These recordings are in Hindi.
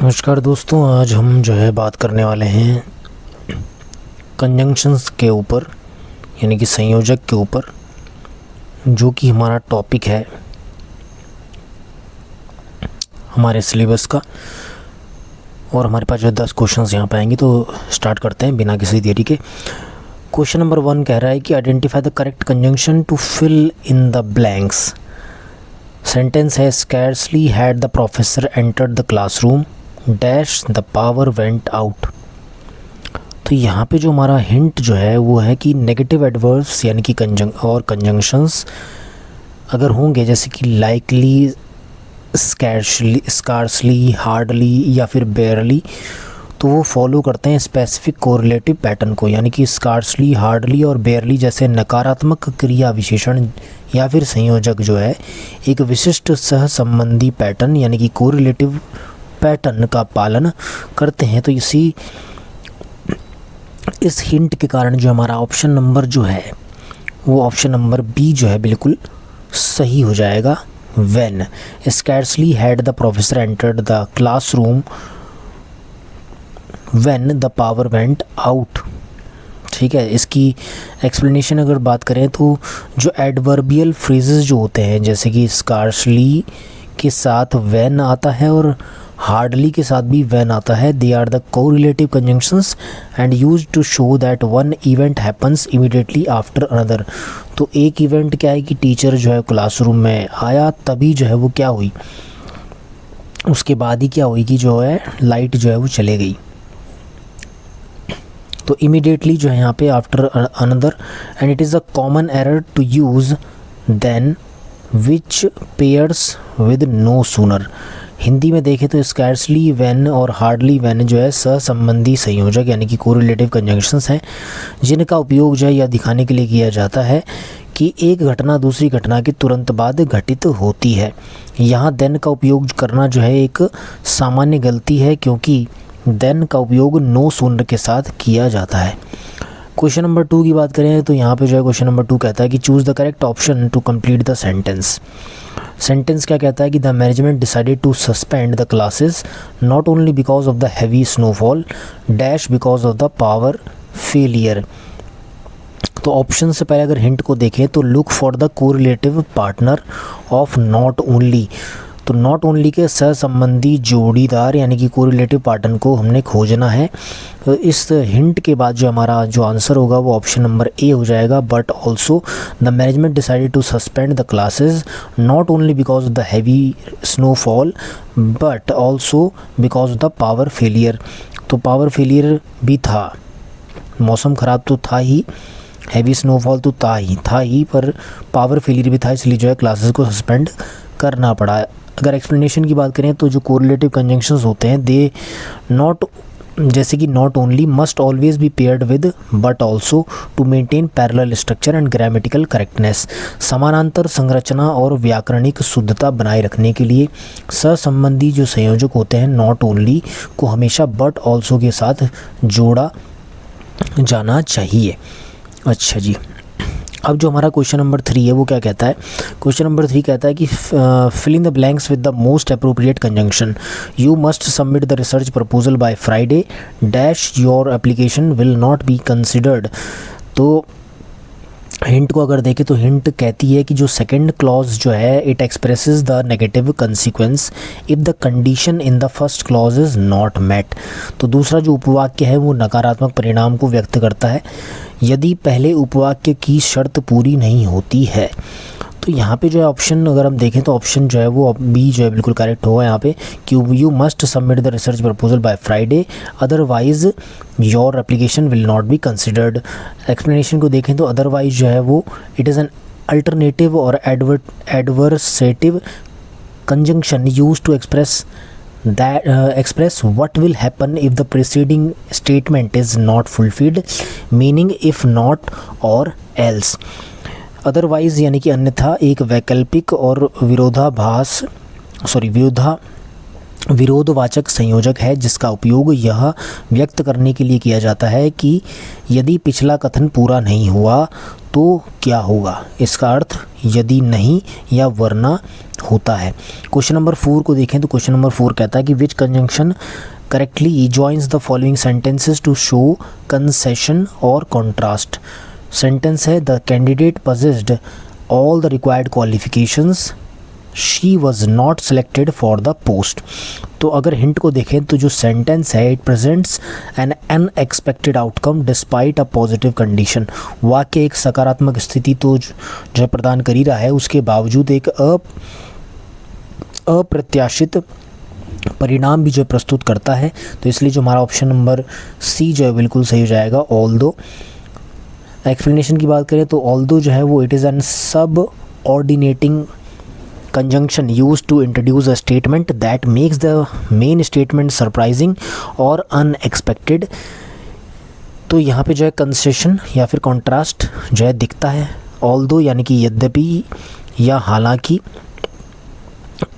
नमस्कार दोस्तों, आज हम जो है बात करने वाले हैं कंजंक्शंस के ऊपर, यानी कि संयोजक के ऊपर, जो कि हमारा टॉपिक है हमारे सिलेबस का। और हमारे पास जो 10 क्वेश्चंस यहाँ पे आएंगे, तो स्टार्ट करते हैं बिना किसी देरी के। क्वेश्चन नंबर 1 कह रहा है कि identify the correct conjunction to fill in the blanks. Sentence है, scarcely had the professor entered the classroom dash the power went out. तो यहाँ पे जो हमारा हिंट जो है वो है कि नेगेटिव एडवर्ब्स यानी कि कंजंक्शंस अगर होंगे, जैसे कि लाइकली, स्कार्सली, हार्डली या फिर बेयरली, तो वो फॉलो करते हैं स्पेसिफिक कोरिलेटिव पैटर्न को। यानी कि स्कार्सली, हार्डली और बेयरली जैसे नकारात्मक क्रिया विशेषण या फिर संयोजक जो है एक विशिष्ट सहसंबंधी पैटर्न यानी कि कोरिलेटिव पैटर्न का पालन करते हैं। तो इस हिंट के कारण जो हमारा ऑप्शन नंबर जो है वो ऑप्शन नंबर बी जो है बिल्कुल सही हो जाएगा। When scarcely had the professor entered the classroom when the power went out. ठीक है, इसकी एक्सप्लेनेशन अगर बात करें तो जो एडवर्बियल फ्रेजेस जो होते हैं, जैसे कि स्कार्सली के साथ व्हेन आता है और हार्डली के साथ भी व्हेन आता है, they are the correlative conjunctions and used to show that one event happens immediately after another. तो एक इवेंट क्या है कि टीचर जो है क्लासरूम में आया, तभी जो है वो क्या हुई, उसके बाद ही क्या हुई कि जो है लाइट जो है वो चले गई। तो इमीडिएटली जो है यहाँ पे after another, and it is a common error to use then which pairs with no sooner. Hindi में देखें तो स्कैर्सली व्हेन और हार्डली व्हेन जो है सहसंबंधी संयोजक यानी कि कोरिलेटिव कंजंक्शंस हैं, जिनका उपयोग जो है यह दिखाने के लिए किया जाता है कि एक घटना दूसरी घटना के तुरंत बाद घटित होती है। यहाँ देन का उपयोग करना जो है एक सामान्य गलती है, क्योंकि देन का उपयोग नो सूनर के साथ किया जाता है। क्वेश्चन नंबर 2 की बात करें तो यहाँ पे जो है क्वेश्चन नंबर 2 कहता है कि choose the correct option to complete the sentence. Sentence क्या कहता है कि the management decided to suspend the classes not only because of the heavy snowfall dash because of the power failure. तो ऑप्शन से पहले अगर हिंट को देखें तो look for the correlative partner of not only. तो नॉट ओनली के सहसंबंधी जोड़ीदार यानी कि कोरिलेटिव पार्टनर को हमने खोजना है। तो इस हिंट के बाद जो हमारा जो आंसर होगा वो ऑप्शन नंबर ए हो जाएगा। But also the management decided to suspend the classes not only because of the heavy snowfall but also because of the power failure. तो पावर फेलियर भी था, मौसम ख़राब तो था ही, हैवी स्नोफॉल तो था ही, पर पावर फेलियर भी था, इसलिए जो है क्लासेस को सस्पेंड करना पड़ा। अगर एक्सप्लेनेशन की बात करें तो जो कोरिलेटिव कंजंक्शंस होते हैं दे नॉट, जैसे कि not only, must always be paired with but also to maintain parallel structure and grammatical correctness. समानांतर संरचना और व्याकरणिक शुद्धता बनाए रखने के लिए सहसंबंधी जो संयोजक होते हैं नॉट ओनली को हमेशा बट ऑल्सो के साथ जोड़ा जाना चाहिए। अच्छा जी, अब जो हमारा क्वेश्चन नंबर 3 है वो क्या कहता है। क्वेश्चन नंबर 3 कहता है कि fill in the blanks with the most appropriate conjunction. You must submit the research proposal by Friday dash your application will not be considered. तो हिंट को अगर देखें तो हिंट कहती है कि जो सेकंड क्लॉज जो है it expresses the negative consequence if the condition in the first clause is not met. तो दूसरा जो उपवाक्य है वो नकारात्मक परिणाम को व्यक्त करता है यदि पहले उपवाक्य की शर्त पूरी नहीं होती है। तो यहाँ पे जो है ऑप्शन अगर हम देखें तो ऑप्शन जो है वो बी जो है बिल्कुल करेक्ट होगा यहाँ पे कि you must submit the research proposal by Friday otherwise your application will not be considered. Explanation को देखें तो अदरवाइज जो है वो इट इज़ एन अल्टरनेटिव और adversative conjunction use to express what will happen if the preceding statement is not fulfilled, meaning if not or else। Otherwise यानी कि अन्यथा एक वैकल्पिक और विरोधाभास विरोधवाचक संयोजक है जिसका उपयोग यह व्यक्त करने के लिए किया जाता है कि यदि पिछला कथन पूरा नहीं हुआ तो क्या होगा। इसका अर्थ यदि नहीं या वरना होता है। क्वेश्चन नंबर 4 को देखें तो क्वेश्चन नंबर 4 कहता है कि which conjunction correctly joins the following sentences to show concession और कॉन्ट्रास्ट। सेंटेंस है the candidate possessed all the required qualifications, she was not selected for the post. तो अगर हिंट को देखें तो जो सेंटेंस है it presents an unexpected outcome despite a positive condition. वाक्य एक सकारात्मक स्थिति तो जो प्रदान कर ही रहा है, उसके बावजूद एक अप्रत्याशित परिणाम भी जो प्रस्तुत करता है। तो इसलिए जो हमारा ऑप्शन नंबर सी जो है बिल्कुल सही हो जाएगा। ऑल्दो एक्सप्लेनेशन की बात करें तो ऑल्दो जो है वो इट इज़ एन सब ऑर्डिनेटिंग conjunction used to introduce a statement that makes the main statement surprising or unexpected। तो यहाँ पे जो है कंसेशन या फिर कॉन्ट्रास्ट जो है दिखता है। ऑल्दो यानी कि यद्यपि या हालांकि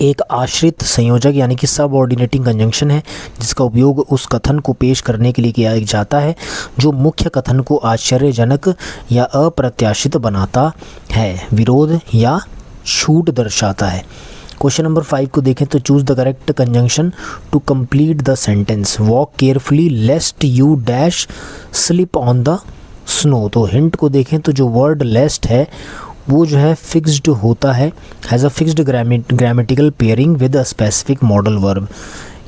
एक आश्रित संयोजक यानी कि सब ऑर्डिनेटिंग कंजंक्शन है जिसका उपयोग उस कथन को पेश करने के लिए किया जाता है जो मुख्य कथन को आश्चर्यजनक या अप्रत्याशित बनाता है, विरोध या छूट दर्शाता है। क्वेश्चन नंबर 5 को देखें तो choose the correct conjunction to complete the sentence. Walk carefully lest you dash slip on the snow. तो हिंट को देखें तो जो वर्ड लेस्ट है वो जो है फिक्स्ड होता है, has a fixed grammatical pairing with a specific modal verb.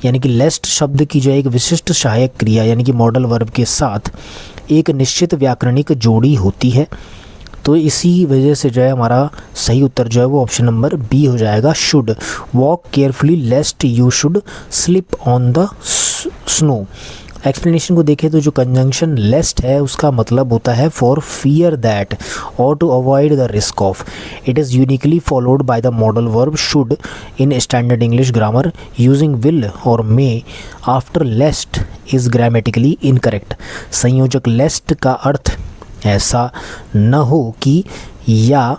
यानी कि लेस्ट शब्द की जो एक विशिष्ट सहायक क्रिया यानी कि मॉडल वर्ब के साथ एक निश्चित व्याकरणिक जोड़ी होती है। तो इसी वजह से जो है हमारा सही उत्तर जो है वो ऑप्शन नंबर बी हो जाएगा, should. Walk carefully lest you should slip on the snow. Explanation को देखें तो जो कंजंक्शन लेस्ट है उसका मतलब होता है फॉर फियर दैट और to avoid the risk of. It is uniquely followed by the modal verb should in standard English grammar using will और may after lest is grammatically incorrect. संयोजक लेस्ट का अर्थ ऐसा न हो कि या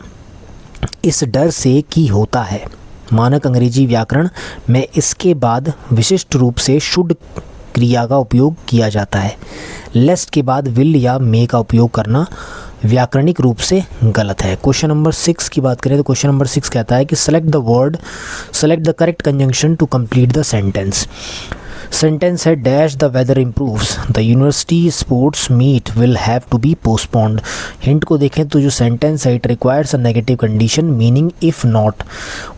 इस डर से कि होता है। मानक अंग्रेजी व्याकरण में इसके बाद विशिष्ट रूप से शुड क्रिया का उपयोग किया जाता है। लेस्ट के बाद विल या मे का उपयोग करना व्याकरणिक रूप से गलत है। क्वेश्चन नंबर 6 की बात करें तो क्वेश्चन नंबर 6 कहता है कि select the correct conjunction to complete the sentence. Sentence है dash the weather improves the university sports meet will have to be postponed. Hint को देखें तो जो सेंटेंस है it requires a negative condition meaning if not.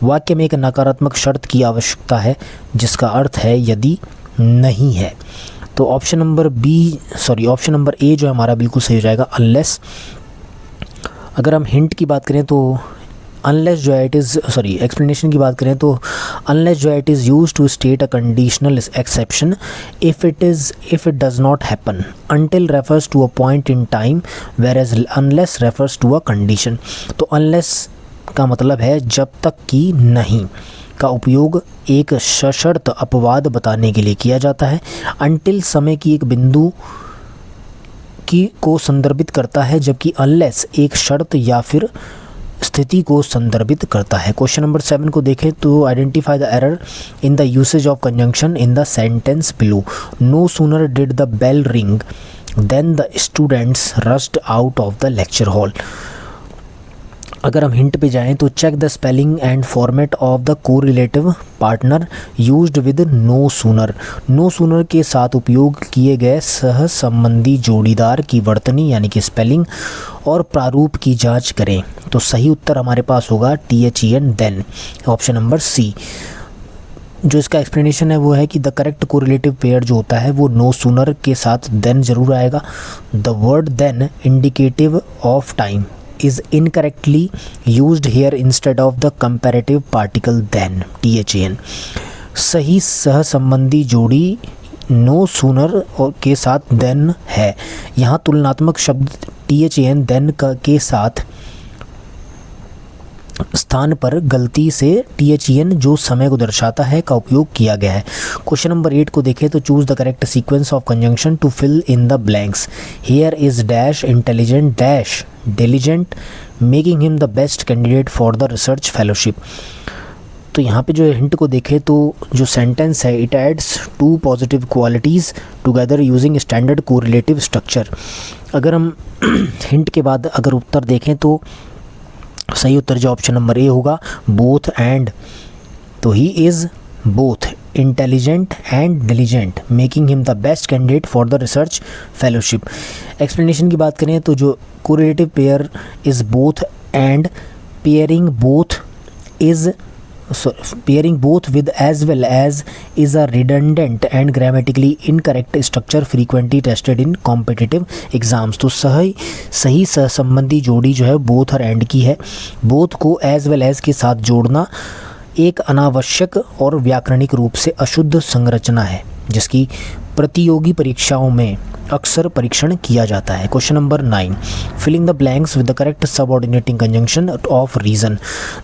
वाक्य में एक नकारात्मक शर्त की आवश्यकता है जिसका अर्थ है यदि नहीं है। तो ऑप्शन नंबर ए जो है हमारा बिल्कुल सही हो जाएगा, अनलेस। अगर हम हिंट की बात करें तो अनलेस जो है एक्सप्लेनेशन की बात करें तो अनलेस जो है it is use to state a conditional exception if it does not happen. Until refers to a point in time whereas unless refers to a condition. तो अनलेस का मतलब है जब तक कि नहीं का उपयोग एक सशर्त अपवाद बताने के लिए किया जाता है। अनटिल समय की एक बिंदु को संदर्भित करता है जबकि अनलेस एक शर्त या फिर स्थिति को संदर्भित करता है। क्वेश्चन नंबर 7 को देखें तो identify the error in the usage of conjunction in the sentence below. No sooner did the bell ring then the students rushed out of the lecture hall. अगर हम हिंट पे जाएं तो check the spelling and format of the correlative partner used with no sooner. No sooner के साथ उपयोग किए गए सह संबंधी जोड़ीदार की वर्तनी यानी कि स्पेलिंग और प्रारूप की जांच करें। तो सही उत्तर हमारे पास होगा THEN then, option number C. जो इसका एक्सप्लेनेशन है वो है कि द करेक्ट कोरिलेटिव पेयर जो होता है वो नो सूनर के साथ देन जरूर आएगा। The word then indicative of time is incorrectly used here instead of the comparative particle then, THEN। सही सह संबंधी जोड़ी नो सूनर के साथ देन है। यहाँ तुलनात्मक शब्द THEN देन के साथ स्थान पर गलती से THEN जो समय को दर्शाता है का उपयोग किया गया है। क्वेश्चन नंबर 8 को देखें तो choose the correct sequence of conjunction to fill in the blanks. Here is dash intelligent dash diligent making him the best candidate for the research fellowship. तो यहाँ पे जो है हिंट को देखें तो जो सेंटेंस है, it adds two positive qualities together using standard correlative structure. अगर हम हिंट के बाद अगर उत्तर देखें तो सही उत्तर जो ऑप्शन नंबर ए होगा, बोथ एंड। तो he is both intelligent and diligent, making him the best candidate for the research fellowship. Explanation की बात करें तो जो correlative pair is both and, pairing both with as well as is a redundant and grammatically incorrect structure frequently tested in competitive exams। तो सही सहसंबंधी जोड़ी जो है बोथ और एंड की है। बोथ को as well as के साथ जोड़ना एक अनावश्यक और व्याकरणिक रूप से अशुद्ध संरचना है जिसकी प्रतियोगी परीक्षाओं में अक्सर परीक्षण किया जाता है। Question number 9, filling the blanks with the correct subordinating conjunction of reason.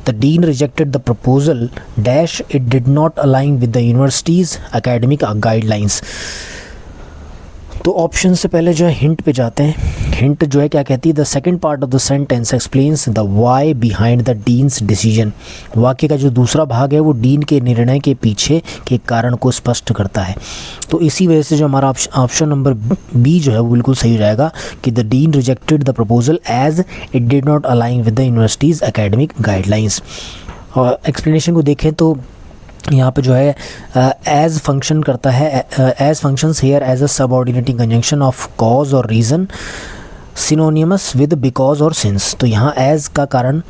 The dean rejected the proposal dash it did not align with the university's academic guidelines. तो ऑप्शन से पहले जो है हिंट पे जाते हैं। हिंट जो है क्या कहती है, the second part of the sentence explains the why behind the dean's decision. वाक्य का जो दूसरा भाग है वो डीन के निर्णय के पीछे के कारण को स्पष्ट करता है। तो इसी वजह से जो हमारा ऑप्शन नंबर बी जो है वो बिल्कुल सही हो जाएगा कि the dean rejected the proposal as it did not align with the university's academic guidelines. और एक्सप्लेनेशन को देखें तो यहाँ पे जो है एज फंक्शन करता है, as functions here as a subordinating conjunction of cause और रीज़न सिनोनिमस विद बिकॉज और सिंस। तो यहाँ एज का कारण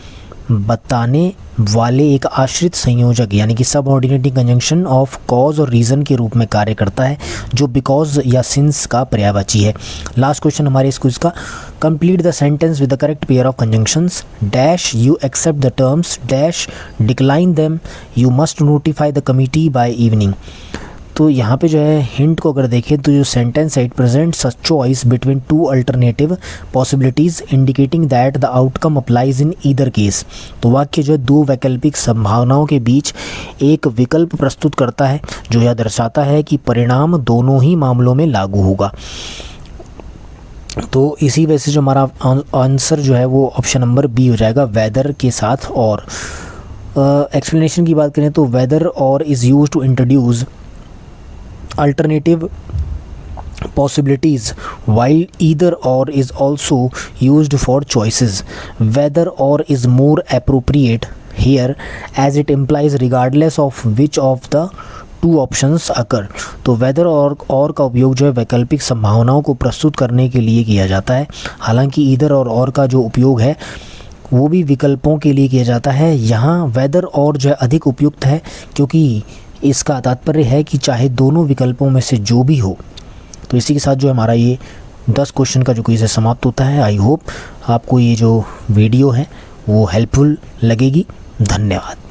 बताने वाले एक आश्रित संयोजक यानी कि सबऑर्डिनेटिंग कंजंक्शन ऑफ कॉज और रीज़न के रूप में कार्य करता है जो बिकॉज या सिंस का पर्यायवाची है। लास्ट क्वेश्चन हमारे इस क्विज का, complete the sentence with the correct pair of conjunctions dash you accept the terms dash decline them you must notify the committee by evening. तो यहाँ पे जो है हिंट को अगर देखें तो जो सेंटेंस है, it presents a choice between two alternative possibilities indicating that the outcome applies in either case. तो वाक्य जो है दो वैकल्पिक संभावनाओं के बीच एक विकल्प प्रस्तुत करता है जो यह दर्शाता है कि परिणाम दोनों ही मामलों में लागू होगा। तो इसी वजह से जो हमारा आंसर जो है वो ऑप्शन नंबर बी हो जाएगा, वेदर के साथ। और एक्सप्लेनेशन की बात करें तो वेदर और is use to introduce alternative possibilities while either or is also used for choices. Whether or is more appropriate here as it implies regardless of which of the two options occur. तो वेदर और का उपयोग जो है वैकल्पिक संभावनाओं को प्रस्तुत करने के लिए किया जाता है, हालांकि ईदर और का जो उपयोग है वो भी विकल्पों के लिए किया जाता है। यहाँ वेदर और जो है अधिक उपयुक्त है क्योंकि इसका तात्पर्य है कि चाहे दोनों विकल्पों में से जो भी हो। तो इसी के साथ जो हमारा ये 10 क्वेश्चन का जो क्विज़ है समाप्त होता है। आई होप आपको ये जो वीडियो है वो हेल्पफुल लगेगी। धन्यवाद।